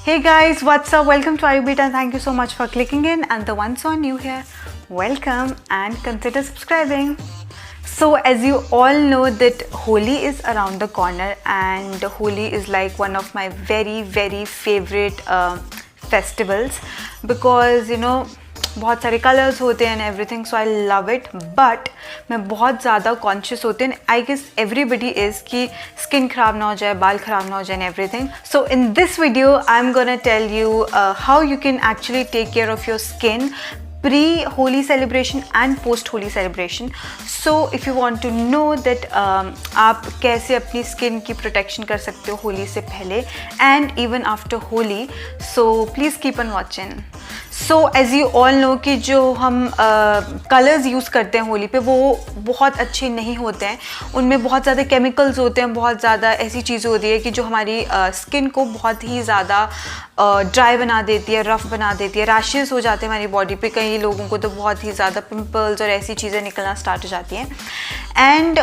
Hey guys, what's up? Welcome to iBeat and thank you so much for clicking in, and the ones who are new here, welcome and consider subscribing. So as you all know that Holi is around the corner, and Holi is like one of my very favorite festivals because बहुत सारे colours होते हैं everything, so I love it. But मैं बहुत ज़्यादा conscious होती हूँ, I guess everybody is, कि स्किन ख़राब ना हो जाए, बाल ख़राब ना हो जाए everything. So in this video I am gonna tell you how you can actually take care of your skin pre-Holi celebration and post-Holi celebration. So if you want to know that आप कैसे अपनी skin की protection कर सकते हो होली से पहले and even after Holi, so please keep on watching. So as you all know कि जो हम कलर्स यूज़ करते हैं होली पे वो बहुत अच्छे नहीं होते हैं. उनमें बहुत ज़्यादा केमिकल्स होते हैं, बहुत ज़्यादा ऐसी चीज़ें होती है कि जो हमारी स्किन को बहुत ही ज़्यादा ड्राई बना देती है, रफ़ बना देती है, रैशेस हो जाते हैं हमारी बॉडी पे. कई लोगों को तो बहुत ही ज़्यादा पिंपल्स और ऐसी चीज़ें निकलना स्टार्ट हो जाती हैं. And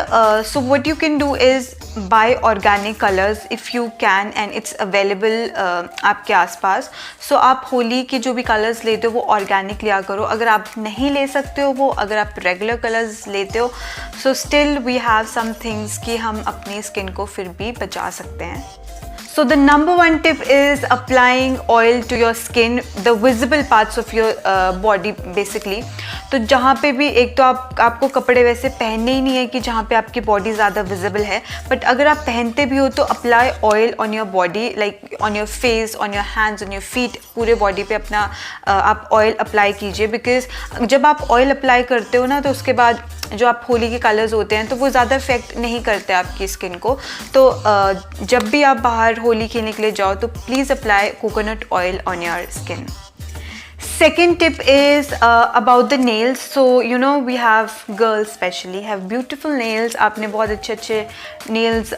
so what you can do is by organic colours if you can, and it's available आपके आसपास. सो आप होली के जो भी कलर्स लेते हो वो ऑर्गेनिक लिया करो. अगर आप नहीं ले सकते हो वो, अगर आप रेगुलर कलर्स लेते हो, so still we have some things कि हम अपनी स्किन को फिर भी बचा सकते हैं. So the number one tip is applying oil to your skin, the visible parts of your body basically. तो जहाँ पे भी, एक तो आपको कपड़े वैसे पहनने ही नहीं है कि जहाँ पे आपकी बॉडी ज़्यादा विजिबल है, बट अगर आप पहनते भी हो तो apply oil on your body, like on your face, on your hands, on your feet, पूरे बॉडी पे अपना आप ऑयल अप्लाई कीजिए. बिकॉज जब आप ऑयल अप्लाई करते हो ना तो उसके बाद जो आप होली के कलर्स होते हैं तो वो ज़्यादा इफेक्ट नहीं करते आपकी स्किन को. तो जब भी आप बाहर होली खेलने के लिए जाओ तो please apply coconut oil on your skin. Second tip is about the nails. So we have girls especially have beautiful nails. आपने बहुत अच्छे nails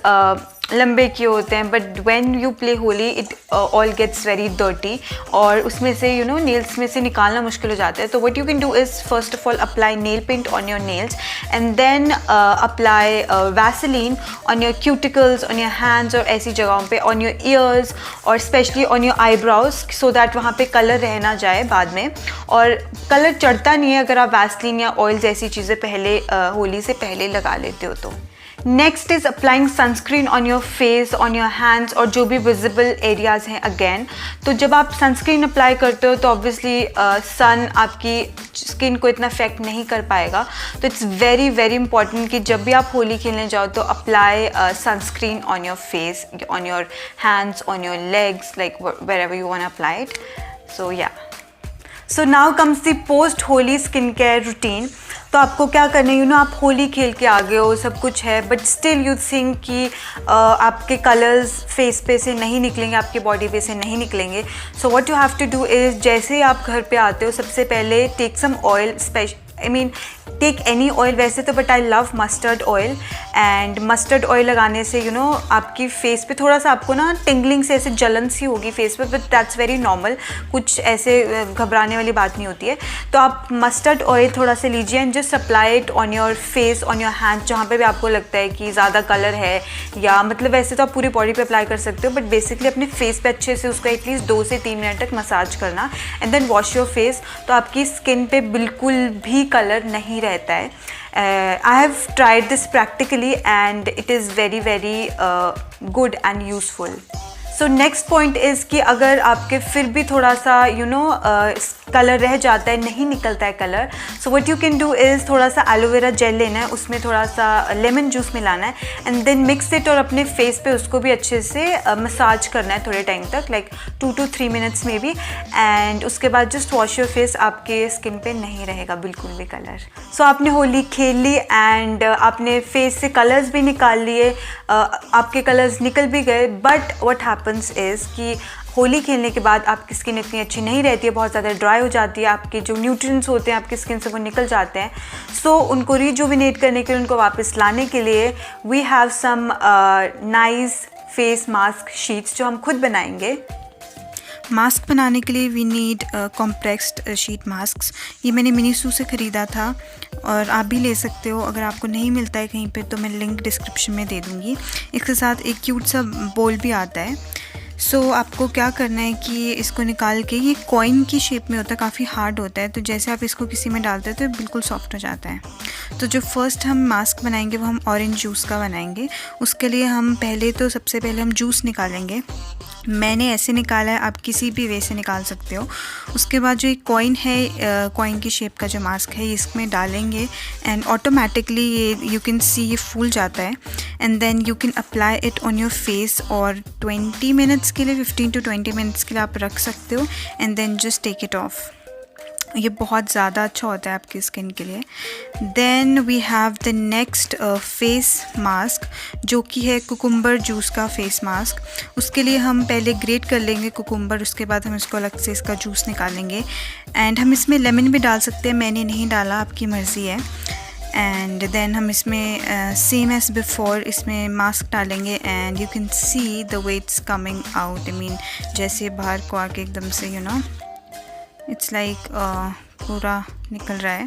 लंबे किए होते हैं, but when you play Holi it all gets very dirty और उसमें से nails में से निकालना मुश्किल हो जाता है. तो what you can do is first of all apply nail paint on your nails and then apply Vaseline on your cuticles, on your hands और ऐसी जगहों पे, on your ears और especially on your eyebrows, so that वहाँ पे colour रह ना जाए बाद में. और कलर चढ़ता नहीं है अगर आप वैसलीन या ऑयल जैसी चीज़ें पहले होली से पहले लगा लेते हो. तो next is applying sunscreen on your face, on your hands और जो भी विजिबल एरियाज़ हैं अगेन. तो जब आप सनस्क्रीन अप्लाई करते हो तो ऑब्वियसली सन आपकी स्किन को इतना इफेक्ट नहीं कर पाएगा. तो इट्स वेरी इंपॉर्टेंट कि जब भी आप होली खेलने जाओ तो apply sunscreen on your face, on your hands, on your legs, like wherever you want to apply it. So yeah. So now comes the post Holi skincare routine. तो आपको क्या करना है, आप होली खेल के आ गए हो, सब कुछ है, बट स्टिल यू थिंक कि आपके कलर्स फेस पे से नहीं निकलेंगे, आपके बॉडी पे से नहीं निकलेंगे. So what you have to do is, जैसे ही आप घर पे आते हो सबसे पहले take some oil, take any oil वैसे तो, but I love mustard oil. And mustard oil लगाने से आपकी फेस पे थोड़ा सा आपको ना टिंगलिंग से ऐसे जलन सी होगी फेस पे, बट दैट्स वेरी नॉर्मल, कुछ ऐसे घबराने वाली बात नहीं होती है. तो आप मस्टर्ड ऑयल थोड़ा सा लीजिए and just apply it on your face, on your hand, जहाँ पे भी आपको लगता है कि ज़्यादा कलर है, या मतलब वैसे तो आप पूरी बॉडी पे अप्लाई कर सकते हो, बट बेसिकली अपने फेस पे अच्छे से उसको एटलीस्ट 2 से 3 मिनट तक मसाज करना and then wash your face. तो आपकी स्किन पे बिल्कुल भी कलर नहीं रहता है. I have tried this practically and it is very good and useful. So next point is कि अगर आपके फिर भी थोड़ा सा कलर रह जाता है, नहीं निकलता है colour, so what you can do is थोड़ा सा एलोवेरा जेल लेना है, उसमें थोड़ा सा लेमन जूस मिलाना है एंड देन मिक्स इट और अपने फेस पे उसको भी अच्छे से मसाज करना है थोड़े टाइम तक, लाइक 2 to 3 minutes में भी. एंड उसके बाद जस्ट वॉश योर फेस, आपके स्किन पे नहीं रहेगा बिल्कुल भी कलर. सो आपने होली खेल ली एंड आपने फेस से कलर्स भी निकाल लिए, आपके कलर्स निकल भी गए, बट व्हाट हैपन्स इज़ कि होली खेलने के बाद आपकी स्किन इतनी अच्छी नहीं रहती है, बहुत ज़्यादा ड्राई हो जाती है, आपके जो न्यूट्रिएंट्स होते हैं आपकी स्किन से वो निकल जाते हैं. सो उनको रिजुविनेट करने के लिए, उनको वापस लाने के लिए we have some nice face mask sheets जो हम खुद बनाएंगे. मास्क बनाने के लिए we need compressed sheet mask. ये मैंने मिनीसू से ख़रीदा था और आप भी ले सकते हो. अगर आपको नहीं मिलता है कहीं पे तो मैं लिंक डिस्क्रिप्शन में दे दूँगी. इसके साथ एक क्यूट सा बोल भी आता है. सो आपको क्या करना है कि इसको निकाल के, ये कॉइन की शेप में होता है, काफ़ी हार्ड होता है, तो जैसे आप इसको किसी में डालते हैं तो बिल्कुल सॉफ्ट हो जाता है। तो जो फर्स्ट हम मास्क बनाएंगे वो हम ऑरेंज जूस का बनाएंगे। उसके लिए हम सबसे पहले हम जूस निकालेंगे। मैंने ऐसे निकाला है, आप किसी भी वे से निकाल सकते हो। उसके बाद जो एक कॉइन है, कॉइन की शेप का जो मास्क है, इसमें डालेंगे एंड ऑटोमेटिकली ये यू कैन सी ये फूल जाता है। And then you can apply it on your face, और 20 मिनट्स के लिए, 15 to 20 मिनट्स के लिए आप रख सकते हो। And then just take it off. ये बहुत ज़्यादा अच्छा होता है आपकी स्किन के लिए। Then we have the next face mask, जो कि है कुकुम्बर जूस का फेस मास्क। उसके लिए हम पहले ग्रेट कर लेंगे कुकुम्बर, उसके बाद हम इसको अलग से इसका जूस निकालेंगे। एंड हम इसमें लेमन भी डाल सकते हैं, मैंने नहीं डाला, आपकी मर्ज़ी है। एंड देन हम इसमें सेम एज़ बिफोर इसमें मास्क डालेंगे and you can see the way it's coming out. I mean जैसे बाहर को आके एकदम से यू नो इट्स लाइक पूरा निकल रहा है।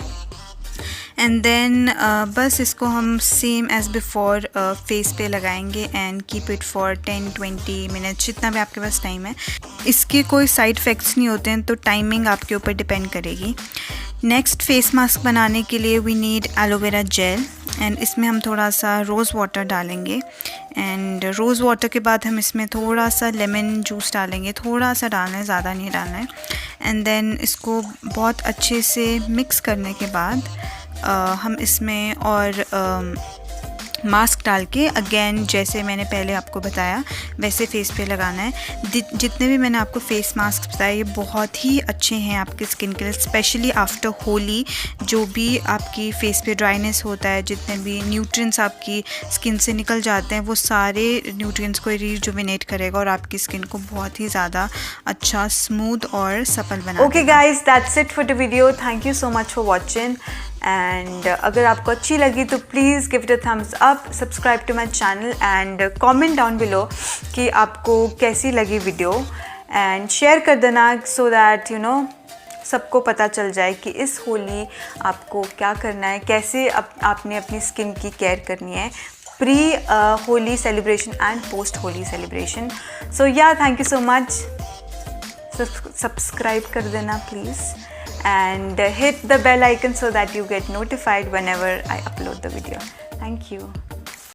एंड देन बस इसको हम सेम एज़ बिफोर फेस पे लगाएंगे and keep it for 10-20 minutes, जितना भी आपके पास टाइम है। इसके कोई साइड इफ़ेक्ट्स नहीं होते हैं, तो टाइमिंग आपके ऊपर डिपेंड करेगी। नेक्स्ट फेस मास्क बनाने के लिए we need aloe vera gel, and इसमें हम थोड़ा सा रोज़ वाटर डालेंगे। एंड रोज़ वाटर के बाद हम इसमें थोड़ा सा लेमन जूस डालेंगे, थोड़ा सा डालना है, ज़्यादा नहीं डालना है। एंड देन इसको बहुत अच्छे से मिक्स करने के बाद हम इसमें और मास्क डाल के अगेन जैसे मैंने पहले आपको बताया वैसे फेस पे लगाना है। जितने भी मैंने आपको फेस मास्क बताए ये बहुत ही अच्छे हैं आपकी स्किन के लिए, स्पेशली आफ्टर होली। जो भी आपकी फेस पे ड्राइनेस होता है, जितने भी न्यूट्रिएंट्स आपकी स्किन से निकल जाते हैं, वो सारे न्यूट्रिएंट्स को रिजुविनेट करेगा और आपकी स्किन को बहुत ही ज़्यादा अच्छा, स्मूथ और सपल बना। Okay guys, that's it for the video. Thank you so much for watching. And अगर आपको अच्छी लगी तो please give it a thumbs up, subscribe to my channel and comment down below कि आपको कैसी लगी वीडियो, एंड शेयर कर देना सो दैट यू नो सबको पता चल जाए कि इस होली आपको क्या करना है, कैसे आपने अपनी स्किन की केयर करनी है, pre Holi celebration and post Holi celebration. So yeah, thank you so much. Subscribe कर देना please, and hit the bell icon so that you get notified whenever I upload the video. Thank you.